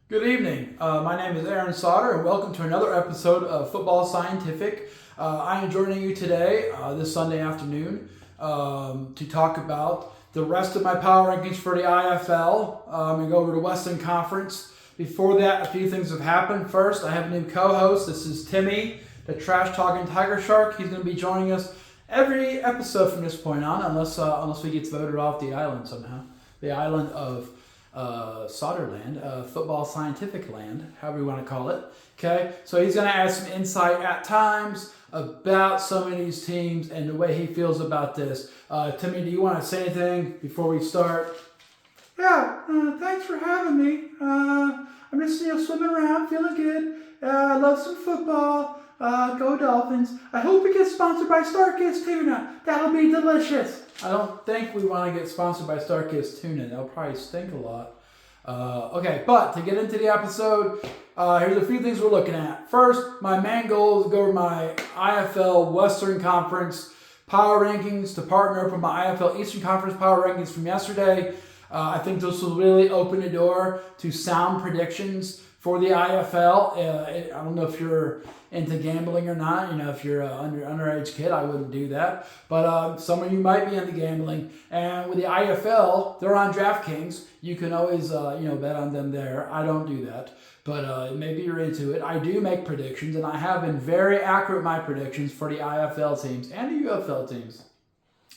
Good evening. My name is Aaron Sauter, and welcome to another episode of Football Scientific. I am joining you today, this Sunday afternoon, to talk about the rest of my power rankings for the IFL. I'm going to go over the Western Conference. Before that, a few things have happened. First, I have a new co-host. This is Timmy, the trash-talking Tiger Shark. He's going to be joining us every episode from this point on, unless we get voted off the island somehow. The island of Sauterland, football scientific land, however you want to call it. Okay, so he's going to add some insight at times about some of these teams and the way he feels about this. Timmy, do you want to say anything before we start? Yeah, thanks for having me. I'm just swimming around, feeling good. I love some football. Go Dolphins. I hope we get sponsored by Starkist Tuna. That'll be delicious. I don't think we want to get sponsored by Starkist Tuna. They'll probably stink a lot. Okay, but to get into the episode, here's a few things we're looking at. First, my main goal is to go over my IFL Western Conference power rankings to partner up with my IFL Eastern Conference power rankings from yesterday. I think this will really open the door to sound predictions for the IFL. I don't know if you're into gambling or not. If you're an underage kid, I wouldn't do that. But some of you might be into gambling. And with the IFL, they're on DraftKings. You can always, bet on them there. I don't do that. But maybe you're into it. I do make predictions, and I have been very accurate with my predictions for the IFL teams and the UFL teams.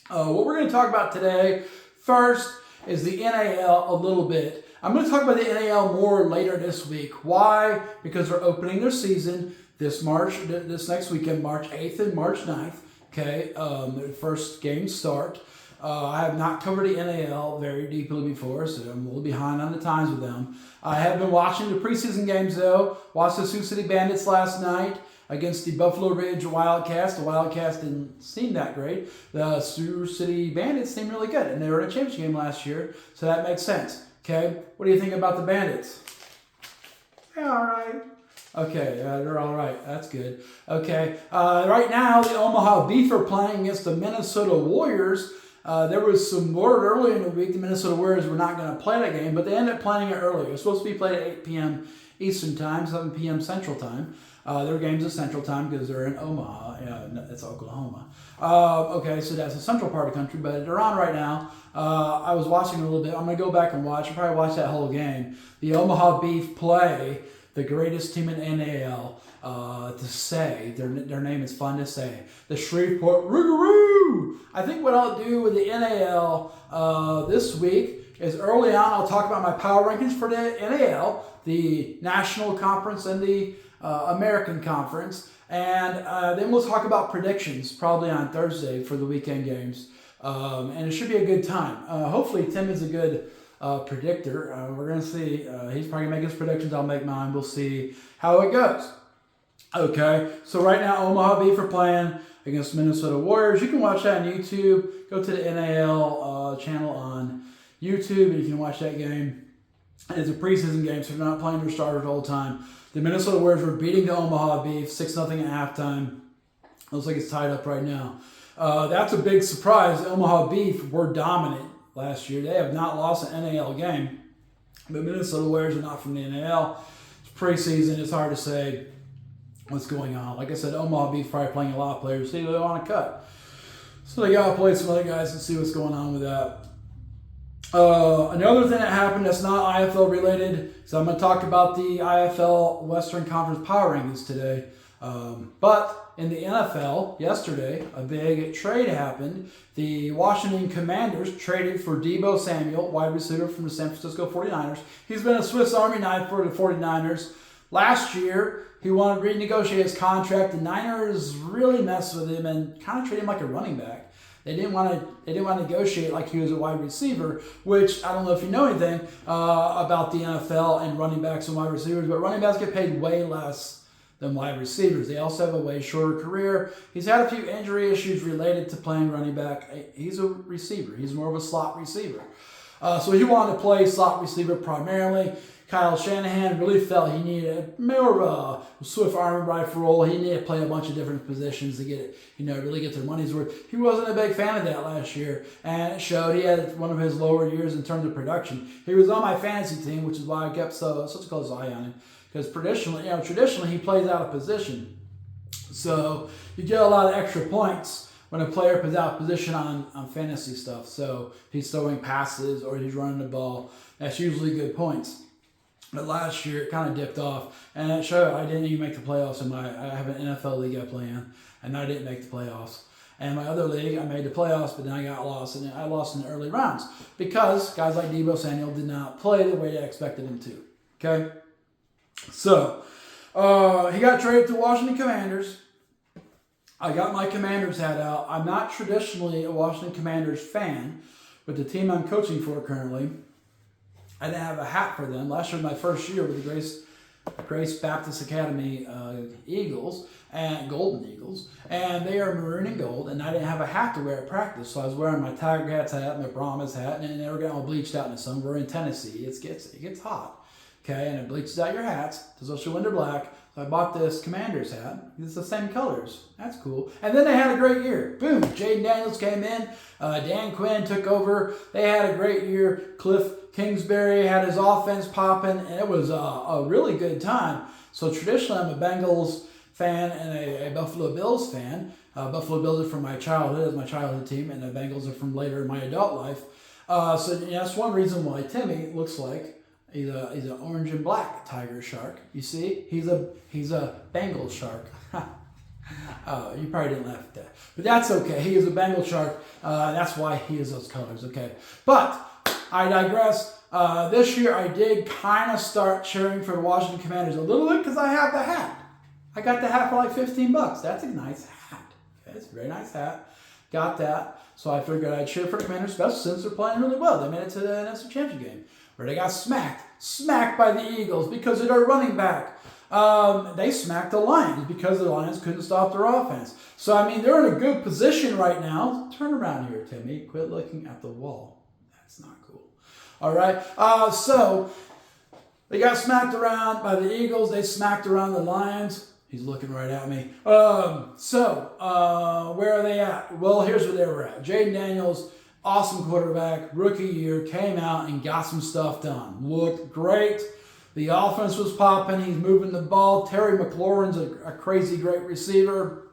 What we're going to talk about today, first, is the NAL a little bit. I'm going to talk about the NAL more later this week. Why? Because they're opening their season this next weekend, March 8th and March 9th. Okay, the first games start. I have not covered the NAL very deeply before, so I'm a little behind on the times with them. I have been watching the preseason games, though. Watched the Sioux City Bandits last night against the Buffalo Ridge Wildcats. The Wildcats didn't seem that great. The Sioux City Bandits seemed really good, and they were in a championship game last year, so that makes sense. Okay, what do you think about the Bandits? They're all right. Okay, they're all right. That's good. Okay, right now the Omaha Beef are playing against the Minnesota Warriors. There was some word earlier in the week the Minnesota Warriors were not going to play that game, but they ended up playing it earlier. It's supposed to be played at 8 p.m. Eastern Time, 7 p.m. Central Time. Their game's at Central Time because they're in Omaha. It's Oklahoma. Okay, so that's the central part of the country, but they're on right now. I was watching a little bit. I'm going to go back and watch. I'll probably watch that whole game. The Omaha Beef play the greatest team in NAL, to say. Their name is fun to say. The Shreveport Rougarou. I think what I'll do with the NAL this week is early on I'll talk about my power rankings for the NAL, the National Conference and the American Conference. And then we'll talk about predictions probably on Thursday for the weekend games. And it should be a good time. Hopefully Tim is a good predictor. We're going to see. He's probably going to make his predictions. I'll make mine. We'll see how it goes. Okay, so right now Omaha Beef are playing against Minnesota Warriors. You can watch that on YouTube. Go to the NAL channel on YouTube and you can watch that game. It's a preseason game, so they're not playing their starters all the time. The Minnesota Warriors were beating the Omaha Beef 6-0 at halftime. Looks like it's tied up right now. That's a big surprise. The Omaha Beef were dominant last year. They have not lost an NAL game. But Minnesota Warriors are not from the NAL. It's preseason. It's hard to say what's going on. Like I said, Omaha Beef probably playing a lot of players. See, they want to cut. So they got to play some other guys and see what's going on with that. Another thing that happened that's not IFL related, so I'm going to talk about the IFL Western Conference power rankings today. But in the NFL, yesterday, a big trade happened. The Washington Commanders traded for Deebo Samuel, wide receiver from the San Francisco 49ers. He's been a Swiss Army knife for the 49ers. Last year, he wanted to renegotiate his contract. The Niners really messed with him and kind of treated him like a running back. They didn't want to negotiate like he was a wide receiver, which I don't know if you know anything about the NFL and running backs and wide receivers, but running backs get paid way less than wide receivers. They also have a way shorter career. He's had a few injury issues related to playing running back. He's a receiver. He's more of a slot receiver. So he wanted to play slot receiver primarily. Kyle Shanahan really felt he needed more of a swift arm rifle role. He needed to play a bunch of different positions to get it, really get their money's worth. He wasn't a big fan of that last year, and it showed. He had one of his lower years in terms of production. He was on my fantasy team, which is why I kept such a close eye on him, because traditionally he plays out of position. So you get a lot of extra points when a player plays out of position on fantasy stuff. So if he's throwing passes or he's running the ball, that's usually good points. But last year it kind of dipped off, and it showed. I didn't even make the playoffs I have an NFL league I play in, and I didn't make the playoffs. And my other league, I made the playoffs, but then I got lost, and I lost in the early rounds because guys like Deebo Samuel did not play the way they expected him to. Okay, so he got traded to Washington Commanders. I got my Commanders hat out. I'm not traditionally a Washington Commanders fan, but the team I'm coaching for currently, I didn't have a hat for them. Last year was my first year with the Grace Baptist Academy Eagles and Golden Eagles, and they are maroon and gold, and I didn't have a hat to wear at practice, so I was wearing my Tiger Cats hat, my Brahmas hat, and they were getting all bleached out in the sun. We're in Tennessee. It gets hot, okay, and it bleaches out your hats, especially when they're black. So I bought this Commanders hat. It's the same colors. That's cool. And then they had a great year. Boom. Jaden Daniels came in. Dan Quinn took over. They had a great year. Cliff Kingsbury had his offense popping, and it was a really good time. So traditionally, I'm a Bengals fan and a Buffalo Bills fan. Buffalo Bills are from my childhood, as my childhood team, and the Bengals are from later in my adult life. So that's one reason why Timmy looks like he's an orange and black tiger shark. You see, he's a Bengal shark. Oh, you probably didn't laugh at that, but that's okay. He is a Bengal shark. That's why he is those colors. Okay, but I digress. This year I did kind of start cheering for the Washington Commanders a little bit because I have the hat. I got the hat for like $15. That's a nice hat. Okay, it's a very nice hat. Got that. So I figured I'd cheer for the Commanders, especially since they're playing really well. They made it to the NFC Championship game, where they got smacked by the Eagles because of their running back. They smacked the Lions because the Lions couldn't stop their offense. So, I mean, they're in a good position right now. Turn around here, Timmy. Quit looking at the wall. That's not cool. All right. So, they got smacked around by the Eagles. They smacked around the Lions. He's looking right at me. Where are they at? Well, here's where they were at. Jaden Daniels, awesome quarterback, rookie year, came out and got some stuff done. Looked great. The offense was popping. He's moving the ball. Terry McLaurin's a crazy great receiver.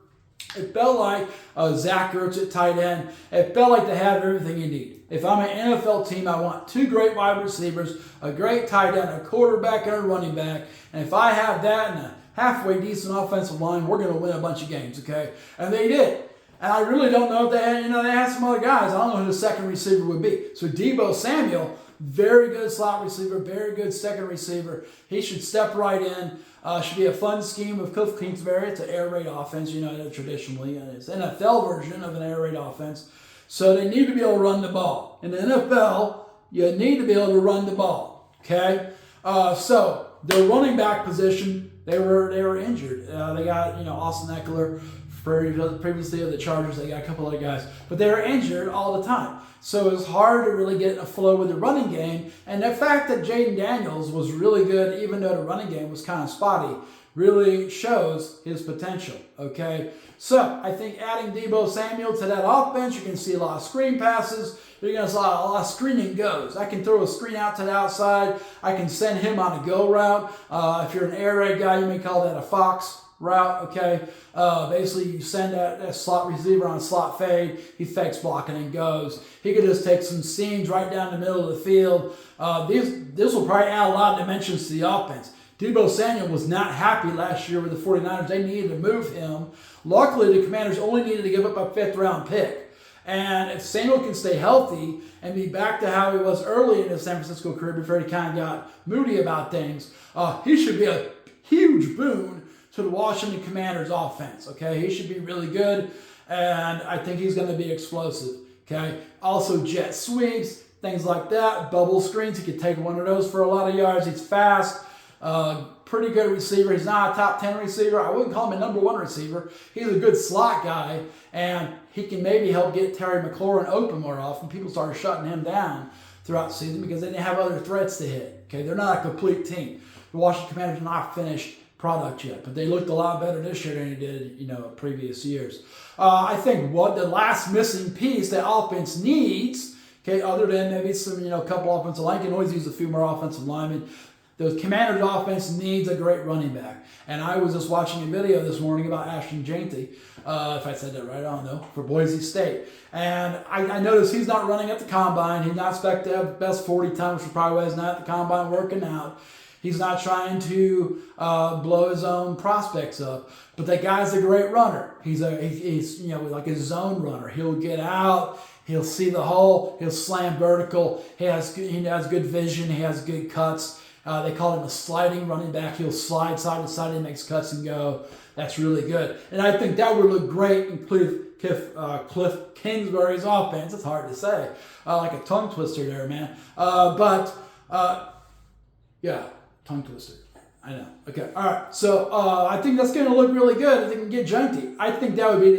It felt like Zach Ertz at tight end. It felt like they had everything you need. If I'm an NFL team, I want two great wide receivers, a great tight end, a quarterback, and a running back. And if I have that and a halfway decent offensive line, we're going to win a bunch of games, okay? And they did. And I really don't know if they had, they had some other guys. I don't know who the second receiver would be. So Deebo Samuel, very good slot receiver, very good second receiver. He should step right in. Should be a fun scheme with Cliff Kingsbury. It's an air raid offense, traditionally. And it's an NFL version of an air raid offense. So they need to be able to run the ball. In the NFL, you need to be able to run the ball, okay? So their running back position, they were injured. They got, Austin Eckler, previously of the Chargers. They got a couple other guys. But they were injured all the time. So it was hard to really get a flow with the running game. And the fact that Jaden Daniels was really good, even though the running game was kind of spotty, really shows his potential, okay? So I think adding Deebo Samuel to that offense, you're going to see a lot of screen passes. You're going to see a lot of screening goes. I can throw a screen out to the outside. I can send him on a go route. If you're an air raid guy, you may call that a fox route, okay? Basically, you send that slot receiver on a slot fade. He fakes blocking and goes. He could just take some seams right down the middle of the field. This will probably add a lot of dimensions to the offense. Deebo Samuel was not happy last year with the 49ers. They needed to move him. Luckily, the Commanders only needed to give up a fifth-round pick. And if Samuel can stay healthy and be back to how he was early in his San Francisco career before he kind of got moody about things, he should be a huge boon to the Washington Commanders offense, okay? He should be really good, and I think he's going to be explosive, okay? Also, jet sweeps, things like that, bubble screens. He could take one of those for a lot of yards. He's fast, pretty good receiver. He's not a top 10 receiver. I wouldn't call him a number one receiver. He's a good slot guy, and he can maybe help get Terry McLaurin open more often. People started shutting him down. throughout the season because they didn't have other threats to hit. Okay, they're not a complete team. The Washington Commanders are not a finished product yet, but they looked a lot better this year than they did, previous years. I think what the last missing piece that offense needs, okay, other than maybe some, a couple offensive line, can always use a few more offensive linemen. The Commanders offense needs a great running back. And I was just watching a video this morning about Ashton Jeanty, if I said that right, I don't know, for Boise State. And I noticed he's not running at the combine. He's not expected to have the best 40 time, which he probably was not at the combine working out. He's not trying to blow his own prospects up. But that guy's a great runner. He's like a zone runner. He'll get out. He'll see the hole. He'll slam vertical. He has good vision. He has good cuts. They call him a sliding running back. He'll slide side to side and makes cuts and go. That's really good. And I think that would look great in Cliff Kingsbury's offense. It's hard to say. Like a tongue twister there, man. Yeah, tongue twister. I know. Okay. All right. So I think that's going to look really good if they can get Jeanty. I think that would be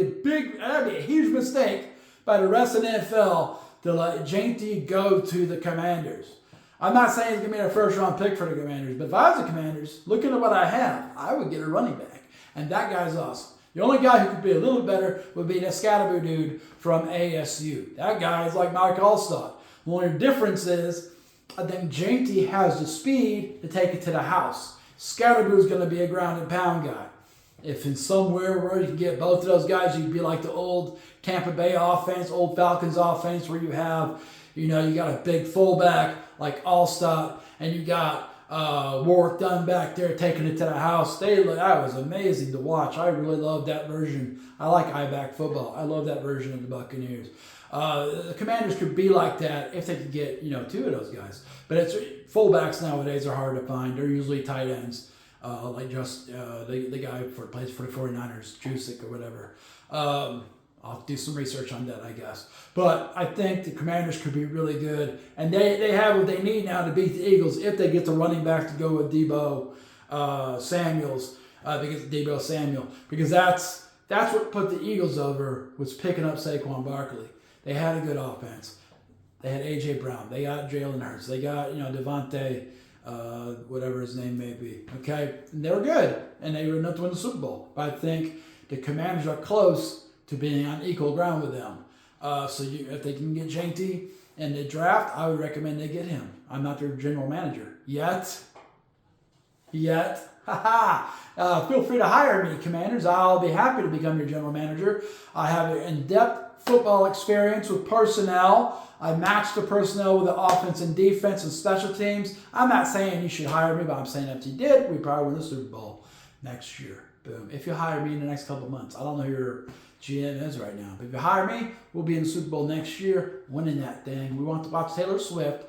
a huge mistake by the rest of the NFL to let Jeanty go to the Commanders. I'm not saying he's going to be a first-round pick for the Commanders, but if I was the Commanders, looking at what I have, I would get a running back. And that guy's awesome. The only guy who could be a little better would be the Scatterbo dude from ASU. That guy is like Mike Allstott. The only difference is I think Jeanty has the speed to take it to the house. Scatterbo is going to be a ground and pound guy. If in somewhere where you can get both of those guys, you'd be like the old Tampa Bay offense, old Falcons offense, where you have, you got a big fullback like Allstott, and you got Warwick Dunn back there taking it to the house. That was amazing to watch. I really love that version. I like I-back football. I love that version of the Buccaneers. The Commanders could be like that if they could get, two of those guys. But fullbacks nowadays are hard to find. They're usually tight ends, like just the guy plays for the 49ers, Jusic or whatever. I'll do some research on that, I guess. But I think the Commanders could be really good. And they have what they need now to beat the Eagles if they get the running back to go with Deebo Samuel. Because that's what put the Eagles over, was picking up Saquon Barkley. They had a good offense. They had A.J. Brown. They got Jalen Hurts. They got, Devontae, whatever his name may be. Okay? And they were good. And they were enough to win the Super Bowl. But I think the Commanders are close to being on equal ground with them. If they can get Jeanty in the draft, I would recommend they get him. I'm not their general manager. Yet. Feel free to hire me, Commanders. I'll be happy to become your general manager. I have an in-depth football experience with personnel. I match the personnel with the offense and defense and special teams. I'm not saying you should hire me, but I'm saying if you did, we probably win the Super Bowl next year. Boom. If you hire me in the next couple months. I don't know who your GM is right now. But if you hire me, we'll be in the Super Bowl next year, winning that thing. We want to watch Taylor Swift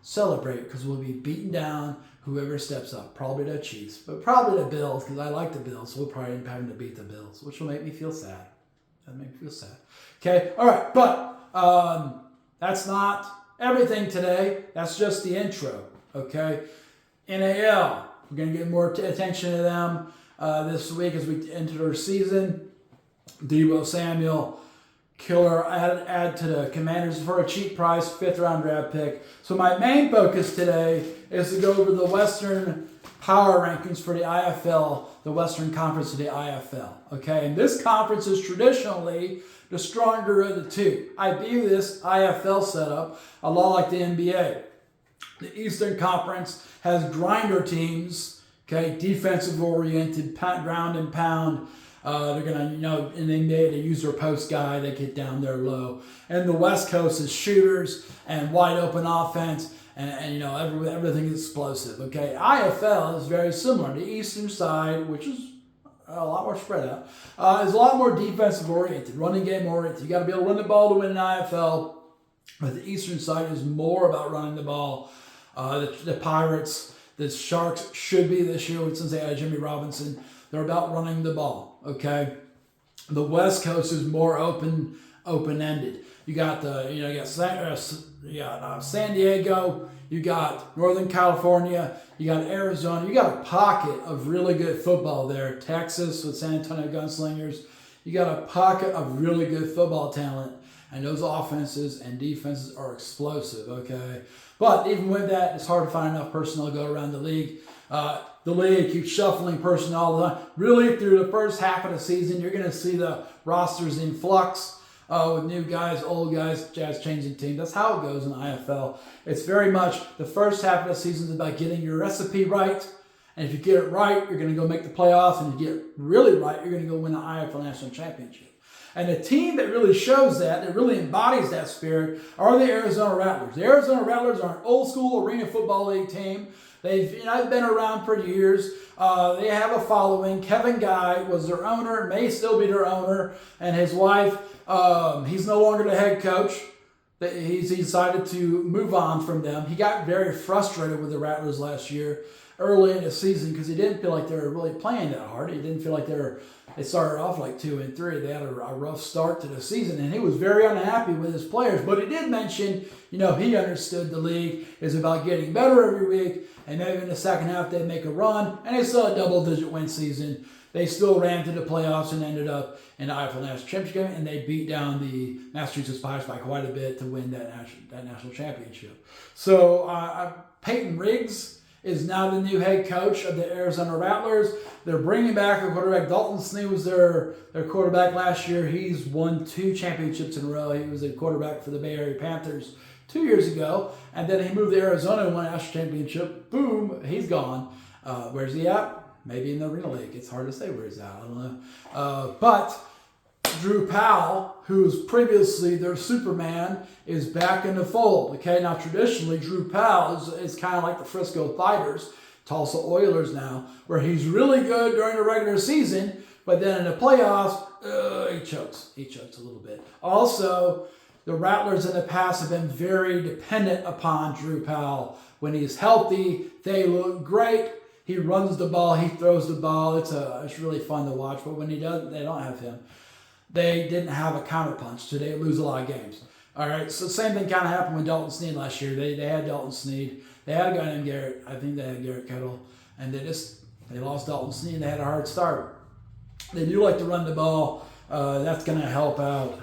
celebrate because we'll be beating down whoever steps up. Probably the Chiefs, but probably the Bills because I like the Bills. So we'll probably end up having to beat the Bills, which will make me feel sad. That'll make me feel sad. Okay, all right, but that's not everything today. That's just the intro, okay? NAL, we're going to get more attention to them this week as we enter our season. Deebo Samuel, killer add to the Commanders for a cheap price, 5th-round draft pick. So my main focus today is to go over the Western power rankings for the IFL, the Western Conference of the IFL. Okay, and this conference is traditionally the stronger of the two. I view this IFL setup a lot like the NBA. The Eastern Conference has grinder teams, okay, defensive-oriented, ground and pound. They're going to, in the NBA, they use their post guy. They get down there low. And the West Coast is shooters and wide open offense and everything is explosive. Okay, IFL is very similar. The Eastern side, which is a lot more spread out, is a lot more defensive oriented, running game oriented. You got to be able to run the ball to win an IFL. But the Eastern side is more about running the ball. The Pirates, the Sharks should be this year since they had Jimmy Robinson. They're about running the ball, okay? The West Coast is more open-ended. You got San Diego, you got Northern California, you got Arizona. You got a pocket of really good football there. Texas with San Antonio Gunslingers. You got a pocket of really good football talent. And those offenses and defenses are explosive, okay? But even with that, it's hard to find enough personnel to go around the league. The league keeps shuffling personnel all the time. Really, through the first half of the season, you're going to see the rosters in flux with new guys, old guys, just changing teams. That's how it goes in the IFL. It's very much the first half of the season is about getting your recipe right. And if you get it right, you're going to go make the playoffs. And if you get it really right, you're going to go win the IFL National Championship. And the team that really shows that really embodies that spirit, are the Arizona Rattlers. The Arizona Rattlers are an old school Arena Football League team. They've been around for years. They have a following. Kevin Guy was their owner, may still be their owner, and his wife. He's no longer the head coach. He decided to move on from them. He got very frustrated with the Rattlers last year, early in the season, because he didn't feel like they were really playing that hard. He didn't feel like they started off like 2-3. They had a rough start to the season, and he was very unhappy with his players. But he did mention, he understood the league is about getting better every week, and maybe in the second half they'd make a run, and they still had a double-digit win season. They still ran to the playoffs and ended up in the IFL National Championship, and they beat down the Massachusetts Pirates by quite a bit to win that national championship. So Peyton Riggs is now the new head coach of the Arizona Rattlers. They're bringing back a quarterback. Dalton Sneed was their quarterback last year. He's won 2 championships in a row. He was a quarterback for the Bay Area Panthers 2 years ago, and then he moved to Arizona and won a national championship. Boom, he's gone. Where's he at? Maybe in the Arena League. It's hard to say where he's at. I don't know. But Drew Powell, who's previously their Superman, is back in the fold. Okay, now traditionally Drew Powell is kind of like the Frisco Fighters, Tulsa Oilers now, where he's really good during the regular season, but then in the playoffs, he chokes. He chokes a little bit. Also, the Rattlers in the past have been very dependent upon Drew Powell. When he's healthy, they look great. He runs the ball, he throws the ball. It's really fun to watch. But when he doesn't, they don't have him. They didn't have a counterpunch, so they lose a lot of games. All right, so same thing kind of happened with Dalton Sneed last year. They had Dalton Sneed. They had a guy named Garrett. I think they had Garrett Kettle. And they lost Dalton Sneed, and they had a hard start. They do like to run the ball. That's going to help out.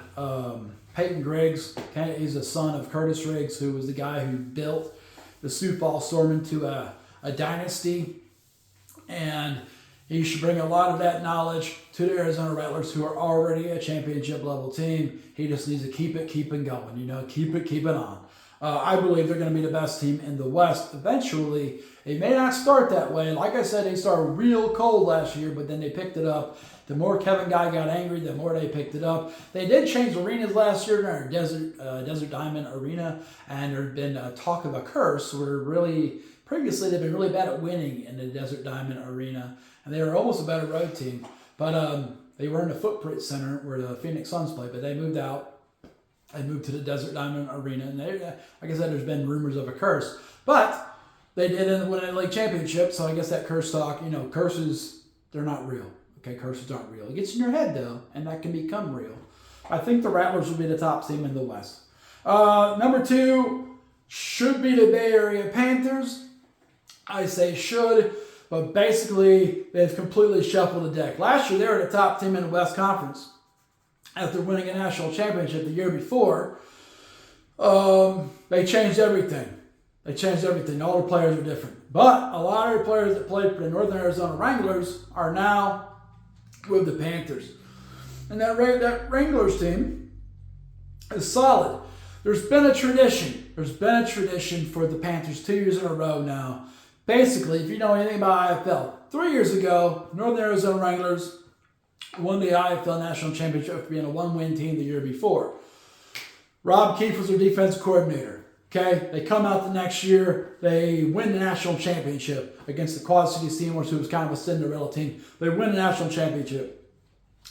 Peyton Griggs, he's the son of Curtis Riggs, who was the guy who built the Sioux Falls Storm into a dynasty. And he should bring a lot of that knowledge to the Arizona Rattlers, who are already a championship level team. He just needs to keep it going, keep it on. I believe they're going to be the best team in the West eventually. It may not start that way. Like I said, they started real cold last year, but then they picked it up. The more Kevin Guy got angry, the more they picked it up. They did change arenas last year in our Desert Diamond Arena, and there had been talk of a curse where previously they've been really bad at winning in the Desert Diamond Arena, and they were almost a better road team. But they were in the Footprint Center where the Phoenix Suns play, but they moved out. They moved to the Desert Diamond Arena, and like I said, there's been rumors of a curse. But they did win a league championship, so I guess that curse talk, curses, they're not real. Okay, curses aren't real. It gets in your head, though, and that can become real. I think the Rattlers will be the top team in the West. Number 2 should be the Bay Area Panthers. I say should, but basically they've completely shuffled the deck. Last year, they were the top team in the West Conference after winning a national championship the year before. They changed everything. All the players are different. But a lot of the players that played for the Northern Arizona Wranglers are now with the Panthers. And that Wranglers team is solid. There's been a tradition. For the Panthers 2 years in a row now. Basically, if you know anything about IFL, 3 years ago, Northern Arizona Wranglers won the IFL National Championship for being a one-win team the year before. Rob Keefe was their defensive coordinator. Okay, they come out the next year, they win the national championship against the Quad City Steamers, who was kind of a Cinderella team. They win the national championship.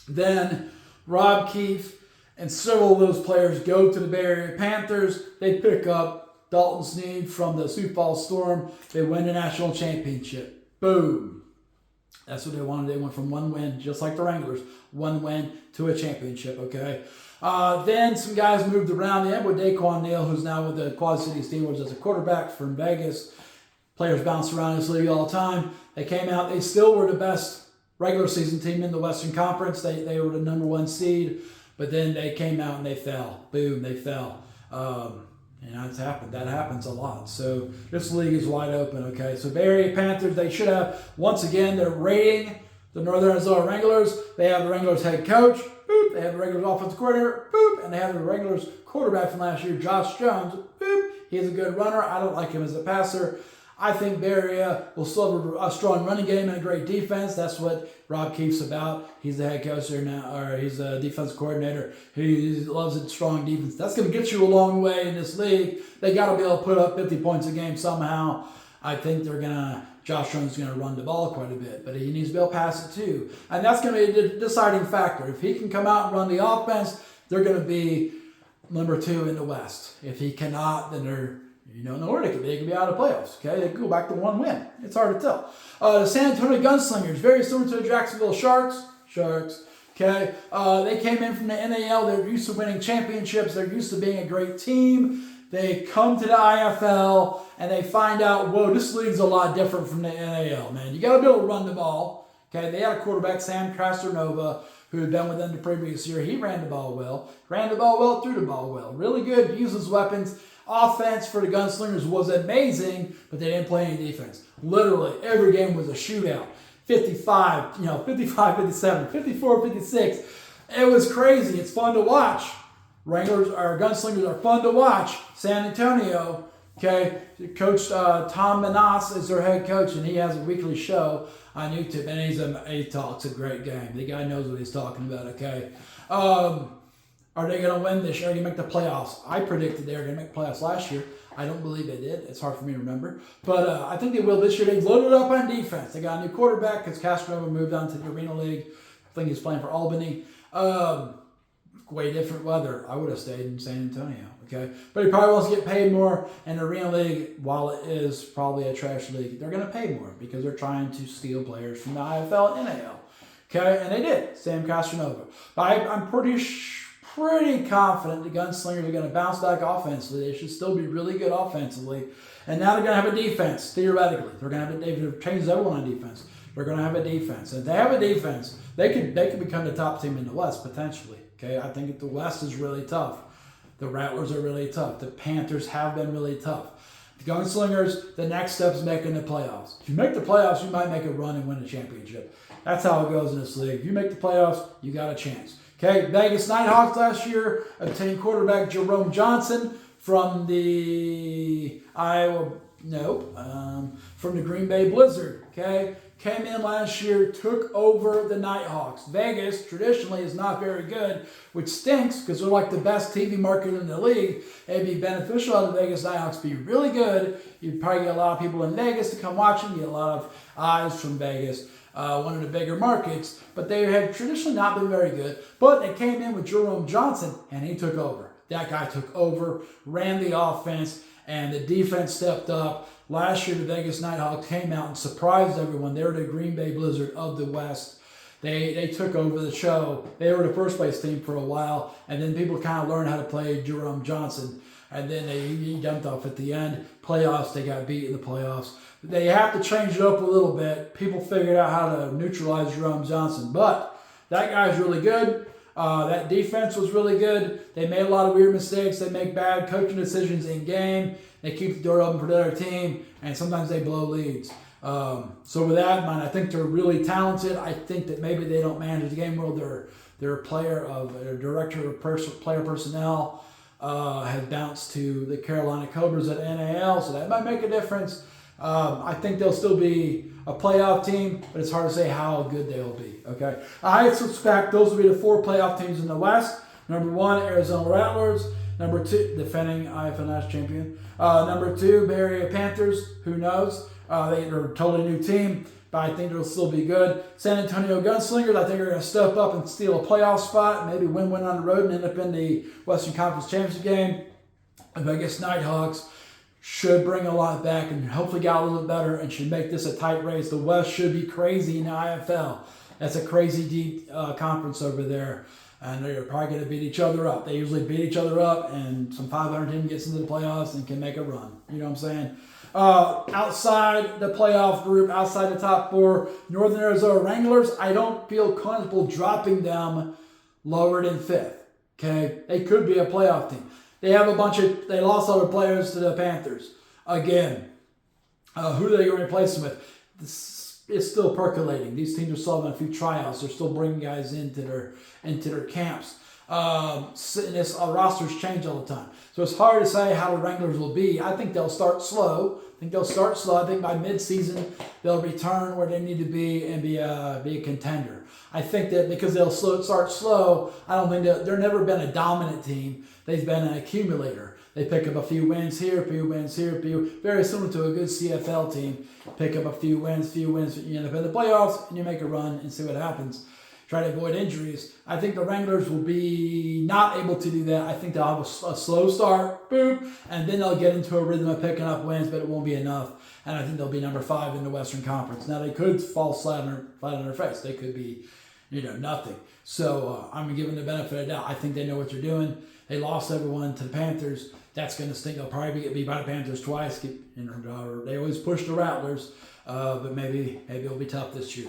Then Rob Keefe and several of those players go to the Bay Area Panthers. They pick up Dalton Sneed from the Sioux Falls Storm. They win the national championship. Boom. That's what they wanted. They went from one win, just like the Wranglers, one win to a championship, okay? Then some guys moved around. They end with Daquan Neal, who's now with the Quad City Steamers as a quarterback from Vegas. Players bounce around this league all the time. They came out. They still were the best regular season team in the Western Conference. They were the number 1 seed. But then they came out and they fell. Boom, they fell. And that's happened. That happens a lot. So this league is wide open, okay? So Bay Area Panthers, they should have, once again, they're rating the Northern Arizona Wranglers. They have the Wranglers head coach. Boop. They have the Wranglers offensive coordinator. Boop. And they have the Wranglers quarterback from last year, Josh Jones. Boop. He's a good runner. I don't like him as a passer. I think Bay Area will still have a strong running game and a great defense. That's what Rob Keefe's about. He's the head coach there now, or he's a defense coordinator. He loves a strong defense. That's going to get you a long way in this league. They got to be able to put up 50 points a game somehow. I think Josh Jones is going to run the ball quite a bit, but he needs to be able to pass it too. And that's going to be a deciding factor. If he can come out and run the offense, they're going to be number 2 in the West. If he cannot, then they're nowhere they could be out of the playoffs. Okay, they could go back to 1 win. It's hard to tell. The San Antonio Gunslingers, very similar to the Jacksonville Sharks. Okay, they came in from the NAL. They're used to winning championships. They're used to being a great team. They come to the IFL and they find out, whoa, this league's a lot different from the NAL, man. You got to be able to run the ball. Okay, they had a quarterback, Sam Castronova, who had been with them the previous year. He ran the ball well, threw the ball well. Really good, uses weapons. Offense for the Gunslingers was amazing, but they didn't play any defense. Literally, every game was a shootout. 55, 57, 54, 56. It was crazy. It's fun to watch. Gunslingers are fun to watch. San Antonio, okay, Coach Tom Menas is their head coach, and he has a weekly show on YouTube, and he talks a great game. The guy knows what he's talking about, okay? Are they going to win this year? Are they going to make the playoffs? I predicted they were going to make playoffs last year. I don't believe they did. It's hard for me to remember. But I think they will this year. They've loaded up on defense. They got a new quarterback because Castronova moved on to the Arena League. I think he's playing for Albany. Way different weather. I would have stayed in San Antonio. Okay, but he probably wants to get paid more. And the Arena League, while it is probably a trash league, they're going to pay more because they're trying to steal players from the IFL and NAL. Okay, and they did. Sam Castronova. I'm pretty confident the Gunslingers are going to bounce back offensively. They should still be really good offensively. And now they're going to have a defense, theoretically. They've changed everyone on defense. They're going to have a defense. And if they have a defense, they could become the top team in the West, potentially. Okay, I think the West is really tough. The Rattlers are really tough. The Panthers have been really tough. The Gunslingers, the next step is making the playoffs. If you make the playoffs, you might make a run and win a championship. That's how it goes in this league. If you make the playoffs, you got a chance. Okay, Vegas Nighthawks last year obtained quarterback Jerome Johnson from the from the Green Bay Blizzard. Okay, came in last year, took over the Nighthawks. Vegas traditionally is not very good, which stinks because they're like the best TV market in the league. It'd be beneficial to the Vegas Nighthawks be really good. You'd probably get a lot of people in Vegas to come watch them, get a lot of eyes from Vegas. One of the bigger markets, but they have traditionally not been very good. But they came in with Jerome Johnson, and he took over. That guy took over, ran the offense, and the defense stepped up. Last year, the Vegas Nighthawks came out and surprised everyone. They were the Green Bay Blizzard of the West. They took over the show. They were the first place team for a while, and then people kind of learned how to play Jerome Johnson. And then he jumped off at the end. Playoffs, they got beat in the playoffs. They have to change it up a little bit. People figured out how to neutralize Jerome Johnson. But that guy's really good. That defense was really good. They made a lot of weird mistakes. They make bad coaching decisions in game. They keep the door open for the other team. And sometimes they blow leads. So with that in mind, I think they're really talented. I think that maybe they don't manage the game well. Their director of player personnel has bounced to the Carolina Cobras at NAL, so that might make a difference. I think they'll still be a playoff team, but it's hard to say how good they'll be. Okay, I suspect those will be the 4 playoff teams in the West. Number 1, Arizona Rattlers. Number 2, defending IFL National champion. Number 2, Bay Area Panthers. Who knows? They're a totally new team, but I think they'll still be good. San Antonio Gunslingers, I think are going to step up and steal a playoff spot, maybe win one on the road and end up in the Western Conference Championship game. And Vegas Nighthawks should bring a lot back and hopefully get a little bit better and should make this a tight race. The West should be crazy in the IFL. That's a crazy deep conference over there. And they're probably going to beat each other up. They usually beat each other up, and some 500 team gets into the playoffs and can make a run. You know what I'm saying? Outside the playoff group, outside the top 4, Northern Arizona Wranglers, I don't feel comfortable dropping them lower than 5th. Okay, they could be a playoff team. They have they lost all their players to the Panthers. Again, who are they going to replace them with? It's still percolating. These teams are still having a few tryouts. They're still bringing guys into their camps. Rosters change all the time. So it's hard to say how the Wranglers will be. I think they'll start slow. I think by mid-season they'll return where they need to be and be a contender. I think that because they'll start slow, I don't think they've never been a dominant team. They've been an accumulator. They pick up a few wins here, very similar to a good CFL team. Pick up a few wins, you end up in the playoffs, and you make a run and see what happens. Try to avoid injuries. I think the Wranglers will be not able to do that. I think they'll have a slow start, boom, and then they'll get into a rhythm of picking up wins, but it won't be enough. And I think they'll be number 5 in the Western Conference. Now, they could fall flat on their face. They could be, nothing. So I'm giving the benefit of the doubt. I think they know what they're doing. They lost everyone to the Panthers. That's going to stink. They'll probably get beat by the Panthers twice. They always push the Rattlers, but maybe it'll be tough this year.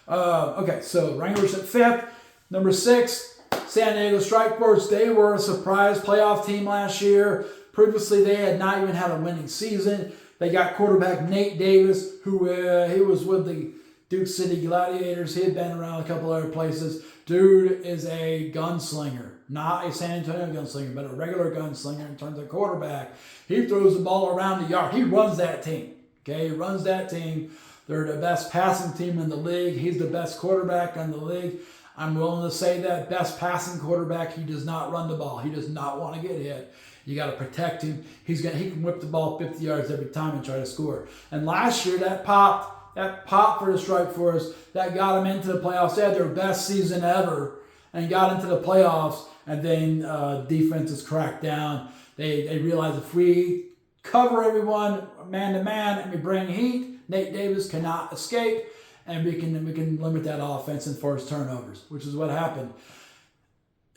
Okay, so Wranglers at 5th. Number 6, San Diego Strikeforce. They were a surprise playoff team last year. Previously, they had not even had a winning season. They got quarterback Nate Davis, who he was with the Duke City Gladiators. He had been around a couple other places. Dude is a gunslinger. Not a San Antonio gunslinger, but a regular gunslinger in terms of quarterback. He throws the ball around the yard. He runs that team. Okay, he runs that team. They're the best passing team in the league. He's the best quarterback in the league. I'm willing to say that. Best passing quarterback. He does not run the ball. He does not want to get hit. You got to protect him. He can whip the ball 50 yards every time and try to score. And last year, that pop for the Strikeforce, that got them into the playoffs. They had their best season ever and got into the playoffs. And then defenses cracked down. They realized if we cover everyone man to man and we bring heat, Nate Davis cannot escape, and we can limit that offense and force turnovers, which is what happened.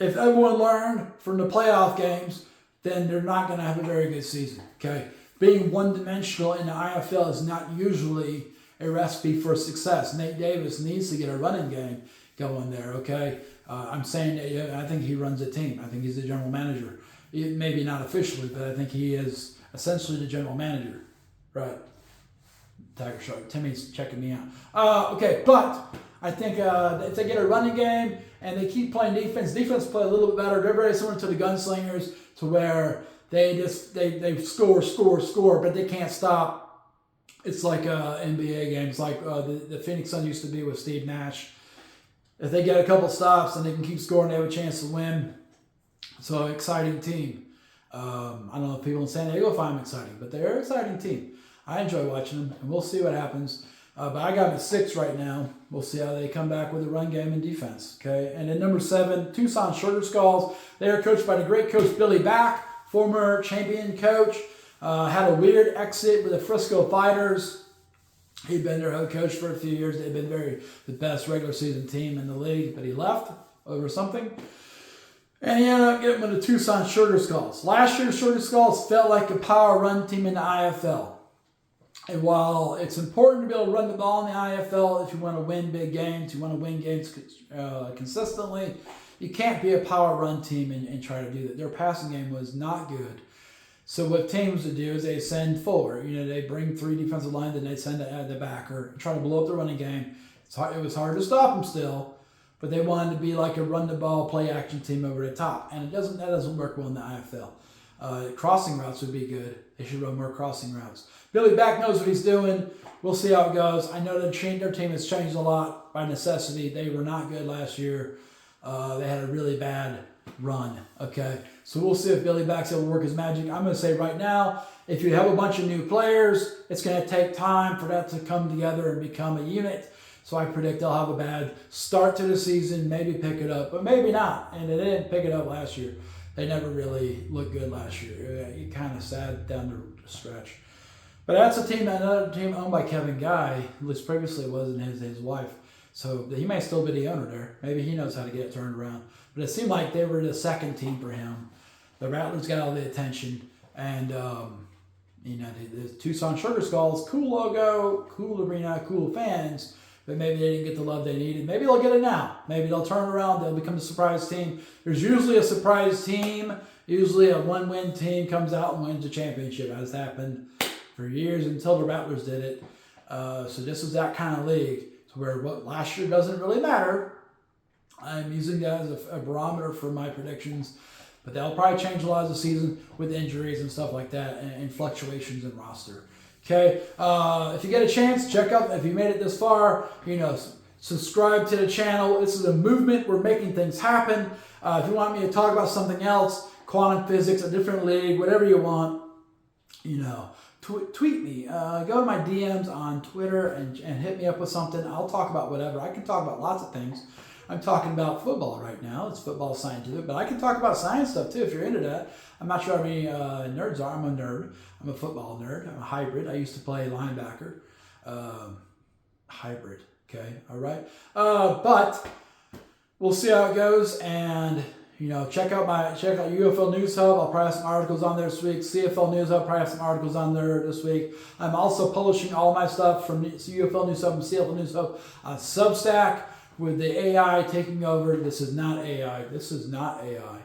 If everyone learned from the playoff games, then they're not going to have a very good season. Okay, being one-dimensional in the IFL is not usually a recipe for success. Nate Davis needs to get a running game going there. Okay, I'm saying that I think he runs a team. I think he's the general manager. Maybe not officially, but I think he is essentially the general manager. Right. Tiger Shark. Timmy's checking me out. Okay, but I think if they get a running game and they keep playing defense play a little bit better. They're very similar to the Gunslingers, to where they score, but they can't stop. It's like NBA games, like the Phoenix Suns used to be with Steve Nash. If they get a couple stops and they can keep scoring, they have a chance to win. So exciting team. I don't know if people in San Diego find them exciting, but they're an exciting team. I enjoy watching them, and we'll see what happens. But I got them at 6 right now. We'll see how they come back with the run game and defense. Okay, and then number 7, Tucson Sugar Skulls. They are coached by the great coach Billy Back, former champion coach. Had a weird exit with the Frisco Fighters. He'd been their head coach for a few years. They've been the best regular season team in the league, but he left over something. And he ended up getting with the Tucson Sugar Skulls. Last year, Sugar Skulls felt like a power run team in the IFL. And while it's important to be able to run the ball in the IFL if you want to win big games, you want to win games consistently, you can't be a power run team and try to do that. Their passing game was not good. So what teams would do is they send forward. They bring 3 defensive line, then they send the backer and try to blow up the running game. It was hard to stop them still, but they wanted to be like a run the ball, play action team over the top, and that doesn't work well in the IFL. Crossing routes would be good. They should run more crossing routes. Billy Back knows what he's doing. We'll see how it goes. I know their team has changed a lot by necessity. They were not good last year. They had a really bad run. Okay, so we'll see if Billy Back's able to work his magic. I'm going to say right now, if you have a bunch of new players, it's going to take time for that to come together and become a unit. So I predict they'll have a bad start to the season, maybe pick it up, but maybe not. And they didn't pick it up last year. They never really looked good last year. You kind of sad down the stretch. But that's another team owned by Kevin Guy, which previously wasn't his wife. So he may still be the owner there. Maybe he knows how to get it turned around. But it seemed like they were the second team for him. The Rattlers got all the attention. And, the Tucson Sugar Skulls, cool logo, cool arena, cool fans. but maybe they didn't get the love they needed. Maybe they'll get it now. Maybe they'll turn around. They'll become a surprise team. There's usually a surprise team. Usually a one-win team comes out and wins the championship. That has happened for years until the Rattlers did it. So this is that kind of league. So where what last year doesn't really matter. I'm using that as a barometer for my predictions. But that'll probably change a lot of the season with injuries and stuff like that and fluctuations in roster. Okay, if you get a chance, check out, if you made it this far, subscribe to the channel. This is a movement. We're making things happen. If you want me to talk about something else, quantum physics, a different league, whatever you want, tweet me. Go to my DMs on Twitter and hit me up with something. I'll talk about whatever. I can talk about lots of things. I'm talking about football right now. It's football scientific, but I can talk about science stuff too if you're into that. I'm not sure how many nerds are. I'm a nerd. I'm a football nerd. I'm a hybrid. I used to play linebacker. Hybrid. Okay. All right. But we'll see how it goes. And check out UFL News Hub. I'll probably have some articles on there this week. CFL News Hub, probably have some articles on there this week. I'm also publishing all my stuff from UFL News Hub and CFL News Hub on Substack. With the AI taking over, this is not AI. This is not AI.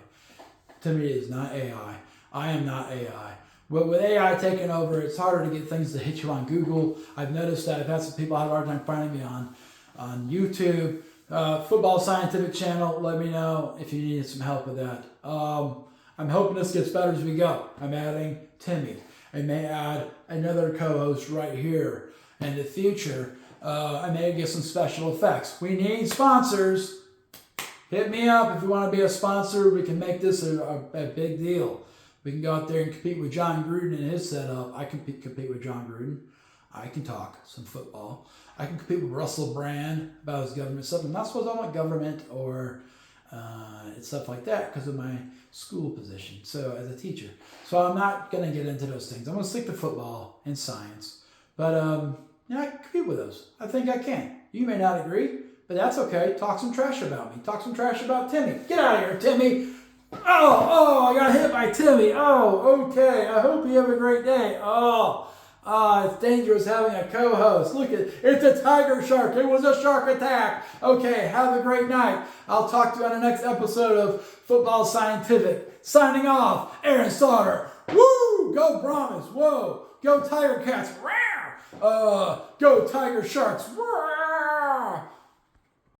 To me, it is not AI. I am not AI. But with AI taking over, it's harder to get things to hit you on Google. I've noticed that. I've had some people have a hard time finding me on YouTube. Football Scientific Channel, let me know if you need some help with that. I'm hoping this gets better as we go. I'm adding Timmy. I may add another co-host right here in the future. I may get some special effects. We need sponsors. Hit me up if you want to be a sponsor. We can make this a big deal. We can go out there and compete with John Gruden and his setup. I can compete with John Gruden. I can talk some football. I can compete with Russell Brand about his government stuff. I'm not supposed to talk about government or stuff like that because of my school position. So as a teacher. So I'm not going to get into those things. I'm going to stick to football and science. But I can compete with those. I think I can. You may not agree, but that's okay. Talk some trash about me. Talk some trash about Timmy. Get out of here, Timmy. Oh, I got hit by Timmy. Oh, okay. I hope you have a great day. It's dangerous having a co-host. Look, it's a tiger shark. It was a shark attack. Okay, have a great night. I'll talk to you on the next episode of Football Scientific. Signing off, Aaron Sauter. Woo! Go Brahmas. Whoa. Go Tiger Cats. Go Tiger Sharks.